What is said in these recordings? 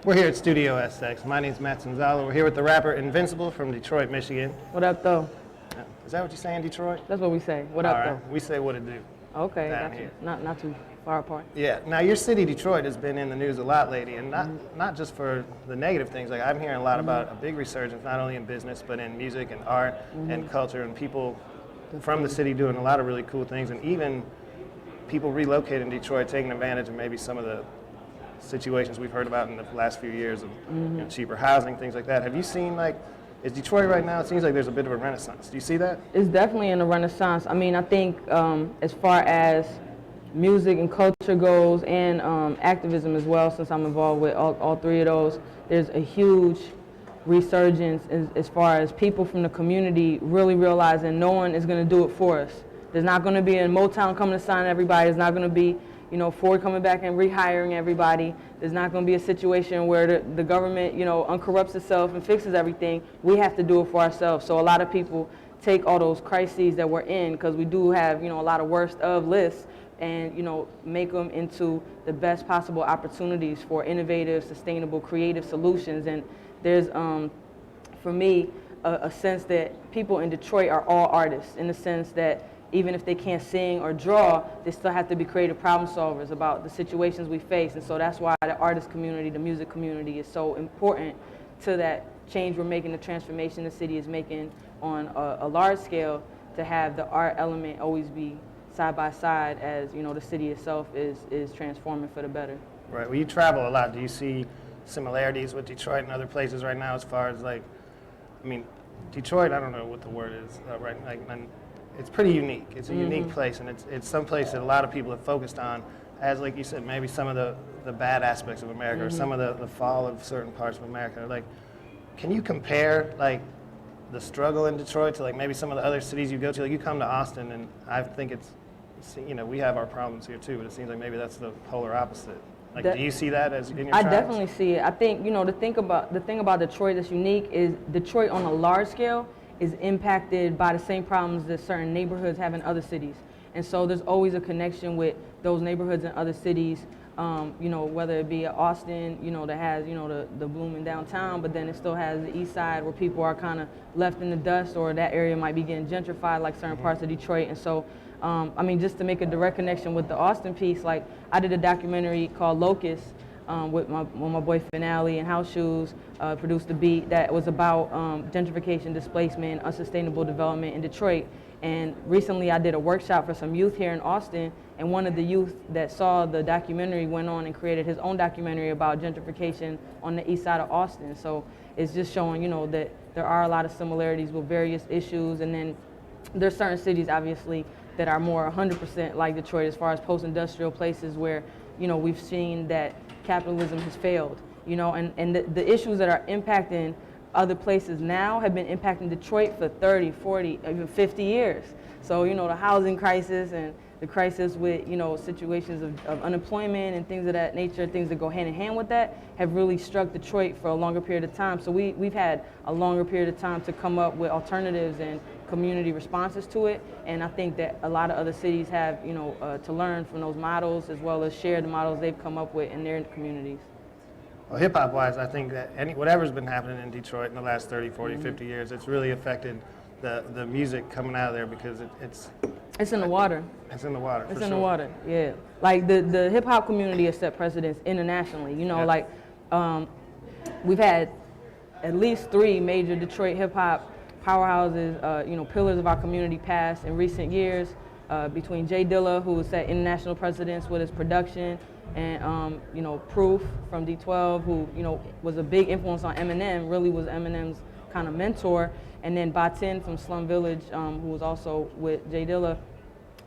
We're here at Studio SX. My name's Matt Sonzala. We're here with the rapper Invincible from Detroit, Michigan. What up, though? Is that what you say in Detroit? That's what we say. What up, though? We say what it do. Okay, down gotcha. here. Not too far apart. Yeah. Now, your city, Detroit, has been in the news a lot lately, and not just for the negative things. Like, I'm hearing a lot about a big resurgence, not only in business, but in music and art and culture, and people from the city doing a lot of really cool things, and even people relocating Detroit, taking advantage of maybe some of the situations we've heard about in the last few years of you know, cheaper housing, things like that. Have you seen, like, is Detroit right now, it seems like there's a bit of a renaissance. Do you see that? It's definitely in a renaissance. I mean, I think as far as music and culture goes, and activism as well, since I'm involved with all three of those, there's a huge resurgence as far as people from the community really realizing no one is going to do it for us. There's not going to be a Motown coming to sign everybody. There's not going to be, you know, Ford coming back and rehiring everybody. There's not going to be a situation where the government, you know, uncorrupts itself and fixes everything. We have to do it for ourselves. So a lot of people take all those crises that we're in, because we do have, you know, a lot of worst of lists, and, you know, make them into the best possible opportunities for innovative, sustainable, creative solutions. And there's, for me, a sense that people in Detroit are all artists, in the sense that even if they can't sing or draw, they still have to be creative problem solvers about the situations we face. And so that's why the artist community, the music community, is so important to that change we're making, the transformation the city is making on a large scale, to have the art element always be side by side as, you know, the city itself is transforming for the better. Right. Well, you travel a lot. Do you see similarities with Detroit and other places right now, as far as, like, I mean, Detroit, I don't know what the word is, right? Like, it's pretty unique. It's a unique place, and it's some place that a lot of people have focused on as, like you said, maybe some of the bad aspects of America, or some of the fall of certain parts of America. Like, can you compare, like, the struggle in Detroit to, like, maybe some of the other cities you go to? Like, you come to Austin, and I think it's, you know, we have our problems here too, but it seems like maybe that's the polar opposite. Like, do you see that as in your I tribes? definitely see it. I think, you know, the thing about Detroit that's unique is Detroit on a large scale is impacted by the same problems that certain neighborhoods have in other cities. And so there's always a connection with those neighborhoods in other cities, you know, whether it be Austin, you know, that has, you know, the blooming downtown, but then it still has the east side where people are kind of left in the dust, or that area might be getting gentrified like certain parts of Detroit. And so, I mean, just to make a direct connection with the Austin piece, like, I did a documentary called Locust, with my boy Finale and House Shoes, produced the beat that was about gentrification, displacement, unsustainable development in Detroit. And recently I did a workshop for some youth here in Austin, and one of the youth that saw the documentary went on and created his own documentary about gentrification on the east side of Austin. So it's just showing, you know, that there are a lot of similarities with various issues. And then there's certain cities, obviously, that are more 100% like Detroit, as far as post-industrial places where, you know, we've seen that capitalism has failed, you know, and the issues that are impacting other places now have been impacting Detroit for 30, 40, even 50 years. So, you know, the housing crisis and the crisis with, you know, situations of unemployment and things of that nature, things that go hand in hand with that, have really struck Detroit for a longer period of time. So we've had a longer period of time to come up with alternatives and community responses to it. And I think that a lot of other cities have, you know, to learn from those models, as well as share the models they've come up with in their communities. Well, hip-hop wise, I think that whatever's been happening in Detroit in the last 30, 40, 50 years, it's really affected the music coming out of there, because it's in the water. It's in the water. It's in the water, yeah. Like, the hip hop community has set precedents internationally. You know, like, we've had at least 3 major Detroit hip hop powerhouses, you know, pillars of our community pass in recent years, between Jay Dilla, who set international precedents with his production, and, you know, Proof from D12, who, you know, was a big influence on Eminem, really was Eminem's kind of mentor. And then Batin from Slum Village, who was also with Jay Dilla.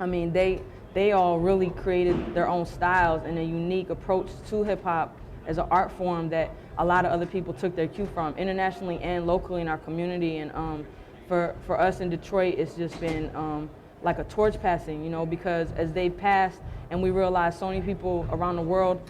I mean, they all really created their own styles and a unique approach to hip hop as an art form that a lot of other people took their cue from, internationally and locally in our community. And for us in Detroit, it's just been like a torch passing, you know, because as they passed and we realized so many people around the world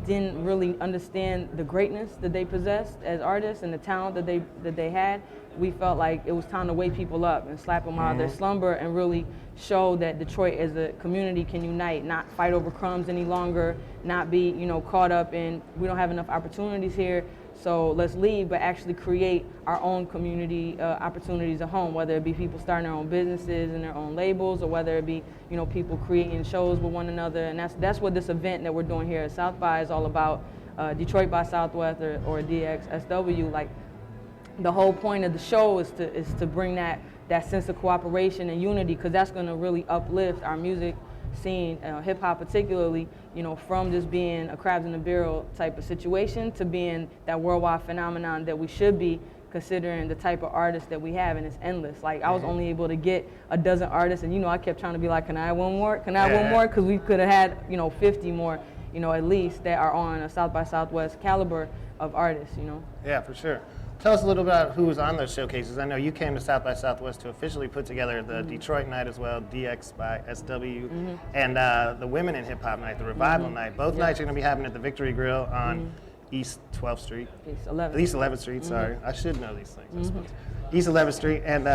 didn't really understand the greatness that they possessed as artists and the talent that they had. We felt like it was time to wake people up and slap them out of their slumber and really show that Detroit as a community can unite, not fight over crumbs any longer, not be, caught up in, we don't have enough opportunities here, so let's leave, but actually create our own community opportunities at home, whether it be people starting their own businesses and their own labels, or whether it be, people creating shows with one another. And that's what this event that we're doing here at South by is all about, Detroit by Southwest or Sxsw. Like, the whole point of the show is to bring that sense of cooperation and unity, because that's going to really uplift our music scene, hip hop particularly, from just being a crabs in a barrel type of situation to being that worldwide phenomenon that we should be, considering the type of artists that we have, and it's endless. Like, I was only able to get a dozen artists, and I kept trying to be like, can I have one more? Can I have one more? Because we could have had 50 more, at least, that are on a South by Southwest caliber of artists. Yeah, for sure. Tell us a little about who was on those showcases. I know you came to South by Southwest to officially put together the Detroit night as well, DX by SW, and the Women in Hip Hop night, the Revival night. Both nights are going to be happening at the Victory Grill on East 12th Street. East 11th Street, sorry. I should know these things, I suppose. East 11th Street, and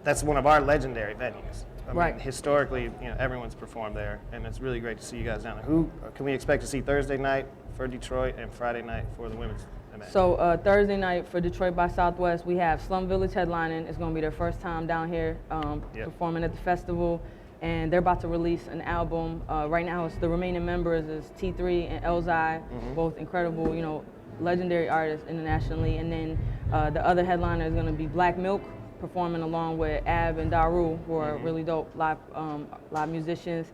that's one of our legendary venues. I mean, historically, everyone's performed there, and it's really great to see you guys down there. Who can we expect to see Thursday night for Detroit and Friday night for the women's event? So Thursday night for Detroit by Southwest, we have Slum Village headlining. It's going to be their first time down here performing at the festival, and they're about to release an album. Right now, it's the remaining members is T3 and Elzai, both incredible, legendary artists internationally. And then the other headliner is going to be Black Milk, performing along with Ab and Daru, who are really dope live musicians.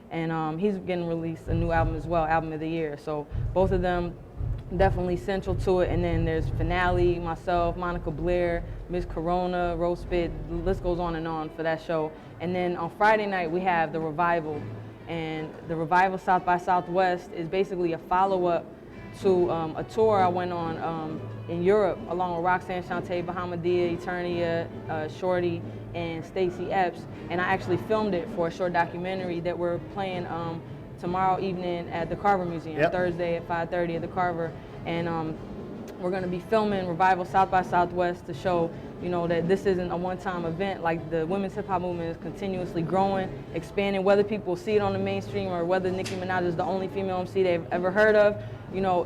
And he's getting released a new album as well, Album of the Year. So both of them definitely central to it. And then there's Finale, myself, Monica Blair, Miss Corona, Rose Spit, the list goes on and on for that show. And then on Friday night, we have the Revival. And the Revival South by Southwest is basically a follow-up to a tour I went on in Europe along with Roxanne Shante, Bahamadia, Eternia, Shorty, and Stacey Epps. And I actually filmed it for a short documentary that we're playing tomorrow evening at the Carver Museum, Thursday at 5:30 at the Carver. And we're going to be filming Revival South by Southwest to show, that this isn't a one-time event. Like, the women's hip-hop movement is continuously growing, expanding, whether people see it on the mainstream or whether Nicki Minaj is the only female MC they've ever heard of.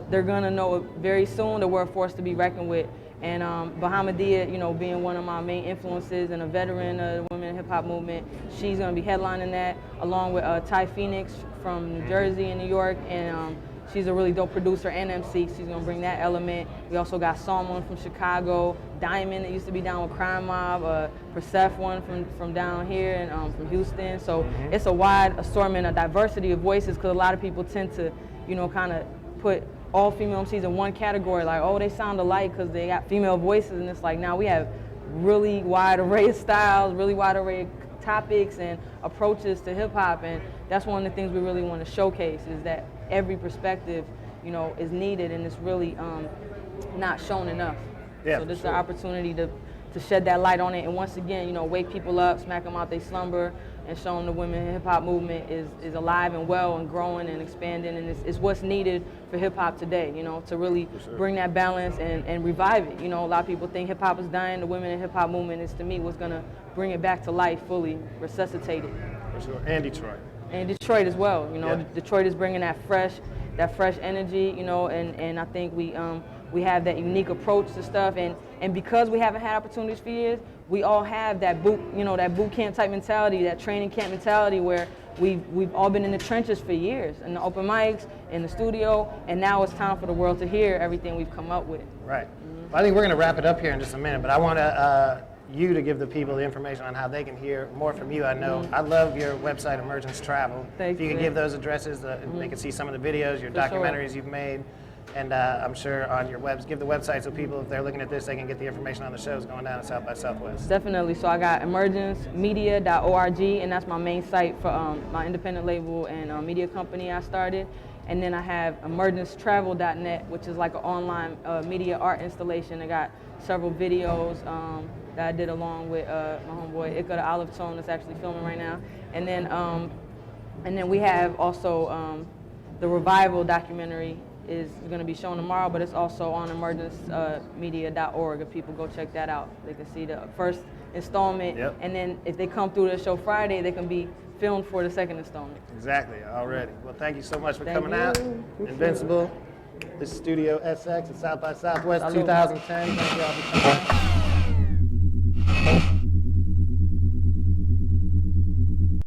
They're going to know very soon that we're a force to be reckoned with. And Bahamadia, being one of my main influences and a veteran of the women hip-hop movement, she's going to be headlining that, along with Ty Phoenix from New Jersey and New York. And she's a really dope producer and MC. She's going to bring that element. We also got Salmon from Chicago, Diamond that used to be down with Crime Mob, Persephone from down here and from Houston. So it's a wide assortment, a diversity of voices, because a lot of people tend to, kind of put all female MCs in one category, like, oh, they sound alike because they got female voices. And it's like, now we have really wide array of styles, really wide array of topics and approaches to hip hop. And that's one of the things we really want to showcase, is that every perspective, is needed, and it's really not shown enough. So this is an opportunity to shed that light on it, and once again, wake people up, smack them out their slumber, and show them the women hip hop movement is alive and well and growing and expanding, and it's what's needed for hip hop today, to really bring that balance and revive it. A lot of people think hip hop is dying. The women in hip hop movement is, to me, what's gonna bring it back to life fully, resuscitate it. For sure, and Detroit. And Detroit as well, Detroit is bringing that fresh energy, and I think we have that unique approach to stuff, and because we haven't had opportunities for years, we all have that boot camp type mentality, that training camp mentality, where we've all been in the trenches for years, in the open mics, in the studio, and now it's time for the world to hear everything we've come up with. Right. Well, I think we're going to wrap it up here in just a minute, but I want you to give the people the information on how they can hear more from you. I know I love your website, Emergence Travel. Thank you. If you you. can give those addresses, they can see some of the videos, your documentaries you've made. And I'm sure on your give the website so people, if they're looking at this, they can get the information on the shows going down at South by Southwest. Definitely. So I got emergencemedia.org, and that's my main site for my independent label and media company I started. And then I have emergencetravel.net, which is like an online media art installation. I got several videos that I did along with my homeboy Ika the Olive Tone, that's actually filming right now. And then And then we have also the Revival documentary is going to be shown tomorrow, but it's also on emergencemedia.org. If people go check that out, they can see the first installment. Yep. And then if they come through the show Friday, they can be filmed for the second installment. Exactly, already. Well, thank you so much for Thank coming you. out. Appreciate Invincible. This is Studio SX at South by Southwest Salud. 2010. Thank you all for coming out.